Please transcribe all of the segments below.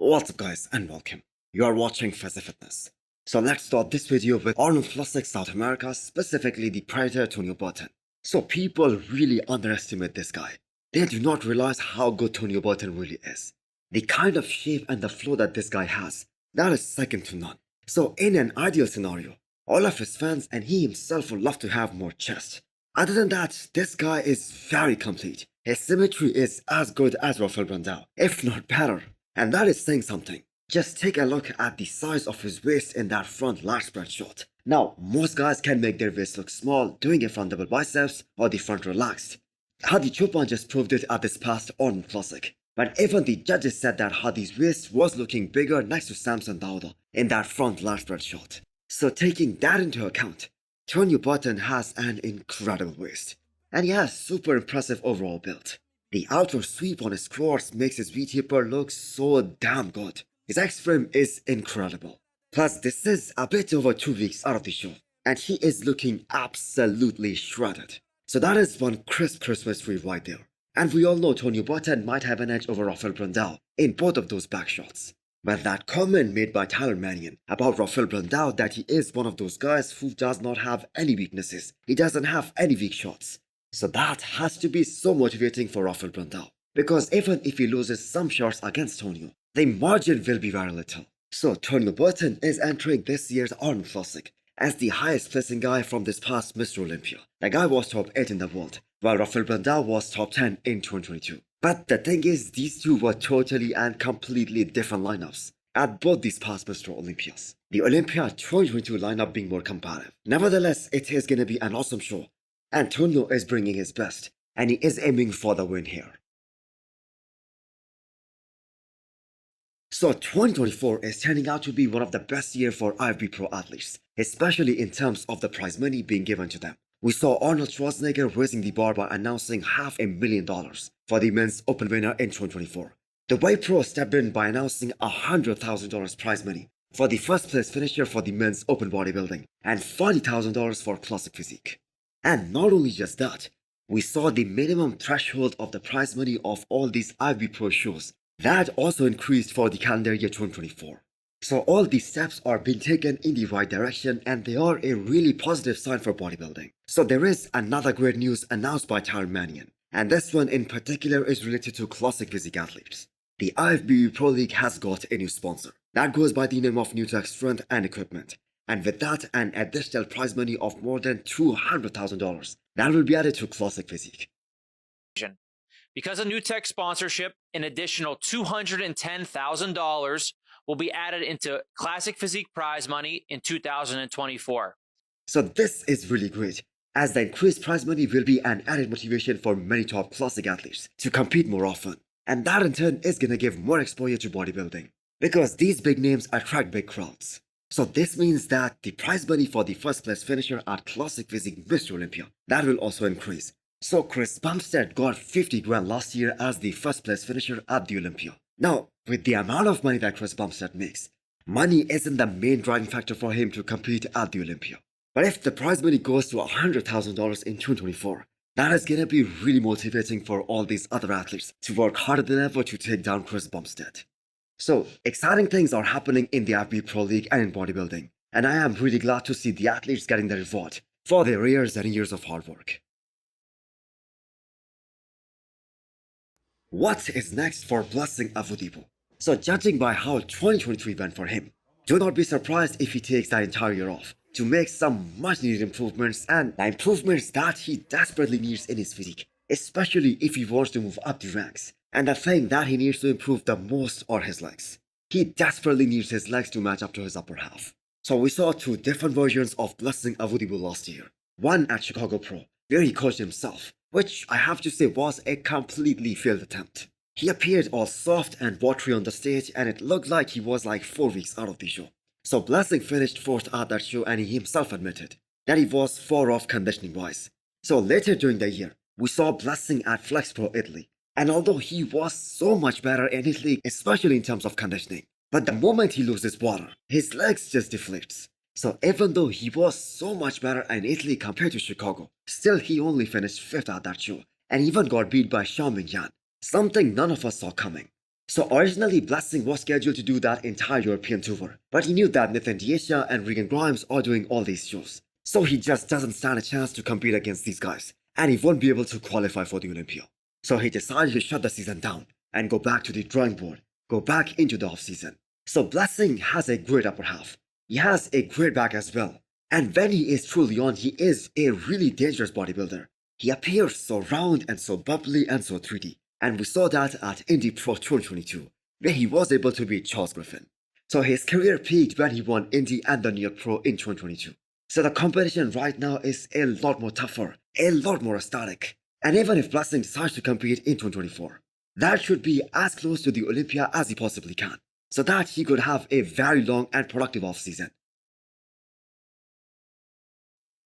What's up guys and welcome. You are watching Fazi Fitness. So let's start this video with Arnold Classic South America, specifically the Predator Tonio Burton. So people really underestimate this guy. They do not realize how good Tonio Burton really is. The kind of shape and the flow that this guy has, that is second to none. So in an ideal scenario, all of his fans and he himself would love to have more chest. Other than that, this guy is very complete. His symmetry is as good as Rafael Brandao, if not better. And that is saying something. Just take a look at the size of his waist in that front large spread shot. Now, most guys can make their waist look small doing a front double biceps or the front relaxed. Hadi Chopin just proved it at this past Arnold Classic. But even the judges said that Hadi's waist was looking bigger next to Samson Dauda in that front large spread shot. So taking that into account, Tonio Burton has an incredible waist. And he has super impressive overall build. The outer sweep on his quads makes his V-taper look so damn good. His X-frame is incredible. Plus, this is a bit over 2 weeks out of the show, and he is looking absolutely shredded. So that is one crisp Christmas tree right there. And we all know Tonio Burton might have an edge over Rafael Brandao in both of those back shots. But that comment made by Tyler Mannion about Rafael Brandao that he is one of those guys who does not have any weaknesses, he doesn't have any weak shots. So that has to be so motivating for Rafael Brandao, because even if he loses some shots against Tonio, the margin will be very little. So Tonio Burton is entering this year's Arnold Classic as the highest placing guy from this past Mr. Olympia. The guy was top 8 in the world, while Rafael Brandao was top 10 in 2022. But the thing is, these two were totally and completely different lineups at both these past Mr. Olympias. The Olympia 2022 lineup being more competitive. Nevertheless, it is going to be an awesome show. Tonio is bringing his best, and he is aiming for the win here. So 2024 is turning out to be one of the best years for IFB Pro athletes, especially in terms of the prize money being given to them. We saw Arnold Schwarzenegger raising the bar by announcing $500,000 for the men's open winner in 2024. The Way Pro stepped in by announcing $100,000 prize money for the first place finisher for the men's open bodybuilding and $40,000 for classic physique. And not only just that, we saw the minimum threshold of the prize money of all these IFB Pro shows. That also increased for the calendar year 2024. So all these steps are being taken in the right direction and they are a really positive sign for bodybuilding. So there is another great news announced by Tyler Mannion, and this one in particular is related to classic physique athletes. The IFBB Pro League has got a new sponsor. That goes by the name of Nutech Strength and Equipment. And with that, an additional prize money of more than $200,000 that will be added to classic physique. Because of Nutech sponsorship, an additional $210,000 will be added into classic physique prize money in 2024. So this is really great, as the increased prize money will be an added motivation for many top classic athletes to compete more often. And that in turn is gonna give more exposure to bodybuilding, because these big names attract big crowds. So this means that the prize money for the first place finisher at Classic Physique Mr. Olympia, that will also increase. So Chris Bumstead got 50 grand last year as the first place finisher at the Olympia. Now, with the amount of money that Chris Bumstead makes, money isn't the main driving factor for him to compete at the Olympia. But if the prize money goes to $100,000 in 2024, that is gonna be really motivating for all these other athletes to work harder than ever to take down Chris Bumstead. So, exciting things are happening in the IFBB Pro League and in bodybuilding, and I am really glad to see the athletes getting the reward for their years and years of hard work. What is next for Blessing Awodibu? So judging by how 2023 went for him, do not be surprised if he takes that entire year off to make some much needed improvements, and the improvements that he desperately needs in his physique, especially if he wants to move up the ranks. And the thing that he needs to improve the most are his legs. He desperately needs his legs to match up to his upper half. So we saw 2 different versions of Blessing Awodibu last year. One at Chicago Pro, where he coached himself, which I have to say was a completely failed attempt. He appeared all soft and watery on the stage and it looked like he was like 4 weeks out of the show. So Blessing finished 4th at that show and he himself admitted that he was far off conditioning wise. So later during the year, we saw Blessing at Flex Pro Italy. And although he was so much better in Italy, especially in terms of conditioning, but the moment he loses water, his legs just deflates. So even though he was so much better in Italy compared to Chicago, still he only finished 5th at that show and even got beat by Xiaoming Yan, something none of us saw coming. So originally, Blessing was scheduled to do that entire European tour, but he knew that Nathan D'Asha and Regan Grimes are doing all these shows. So he just doesn't stand a chance to compete against these guys, and he won't be able to qualify for the Olympia. So he decided to shut the season down and go back to the drawing board, go back into the off-season. So Blessing has a great upper half. He has a great back as well. And when he is truly on, he is a really dangerous bodybuilder. He appears so round and so bubbly and so 3D. And we saw that at Indy Pro 2022, where he was able to beat Charles Griffin. So his career peaked when he won Indy and the New York Pro in 2022. So the competition right now is a lot more tougher, a lot more static. And even if Blessing decides to compete in 2024, that should be as close to the Olympia as he possibly can, so that he could have a very long and productive off-season.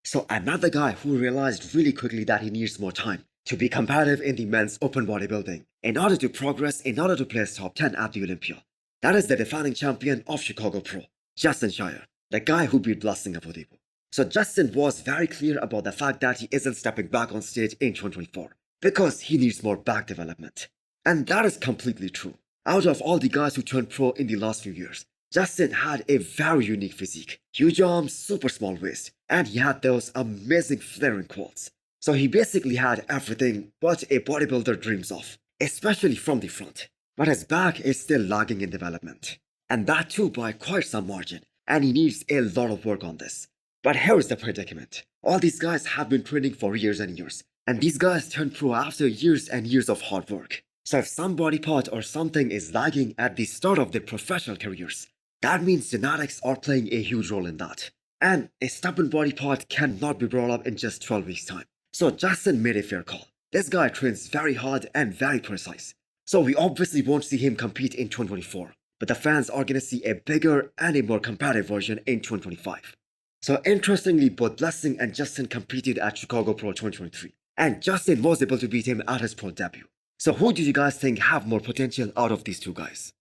So another guy who realized really quickly that he needs more time to be competitive in the men's open bodybuilding in order to progress, in order to place top 10 at the Olympia. That is the defending champion of Chicago Pro, Justin Shier, the guy who beat Blessing Awodibu. So Justin was very clear about the fact that he isn't stepping back on stage in 2024 because he needs more back development. And that is completely true. Out of all the guys who turned pro in the last few years, Justin had a very unique physique, huge arms, super small waist, and he had those amazing flaring quads. So he basically had everything what a bodybuilder dreams of, especially from the front. But his back is still lagging in development, and that too by quite some margin, and he needs a lot of work on this. But here is the predicament. All these guys have been training for years and years, and these guys turned pro after years and years of hard work. So if some body part or something is lagging at the start of their professional careers, that means genetics are playing a huge role in that. And a stubborn body part cannot be brought up in just 12 weeks' time. So Justin made a fair call. This guy trains very hard and very precise. So we obviously won't see him compete in 2024, but the fans are gonna see a bigger and a more competitive version in 2025. So interestingly, both Blessing and Justin competed at Chicago Pro 2023, and Justin was able to beat him at his pro debut. So who do you guys think have more potential out of these two guys?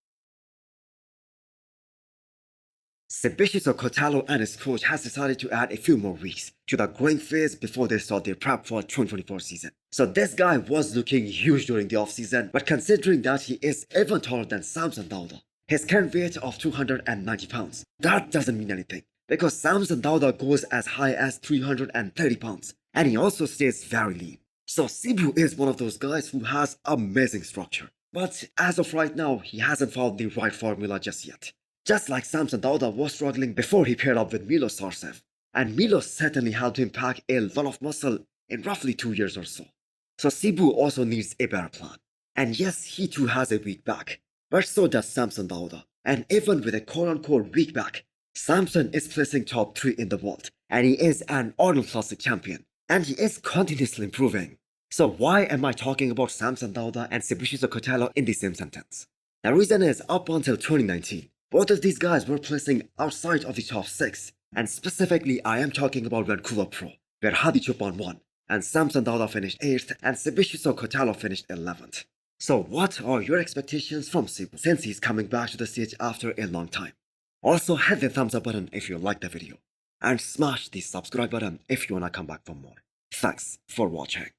Sibu Costello and his coach has decided to add a few more weeks to the growing phase before they start their prep for 2024 season. So this guy was looking huge during the off-season, but considering that he is even taller than Samson Dauda, his current weight of 290 pounds, that doesn't mean anything, because Samson Dauda goes as high as 330 pounds, and he also stays very lean. So Sibu is one of those guys who has amazing structure, but as of right now, he hasn't found the right formula just yet. Just like Samson Dauda was struggling before he paired up with Milos Sarcev, and Milos certainly helped him pack a lot of muscle in roughly 2 years or so. So Sibu also needs a better plan. And yes, he too has a weak back, but so does Samson Dauda. And even with a quote-unquote weak back, Samson is placing top 3 in the world, and he is an Arnold Classic champion, and he is continuously improving. So why am I talking about Samson Dauda and Sibu Costello in the same sentence? The reason is up until 2019, both of these guys were placing outside of the top 6, and specifically I am talking about Vancouver Pro, where Hadi Choopan won, and Samson Dauda finished 8th, and Sibu Costello finished 11th. So what are your expectations from Sibu since he's coming back to the stage after a long time? Also hit the thumbs up button if you liked the video, and smash the subscribe button if you wanna come back for more. Thanks for watching.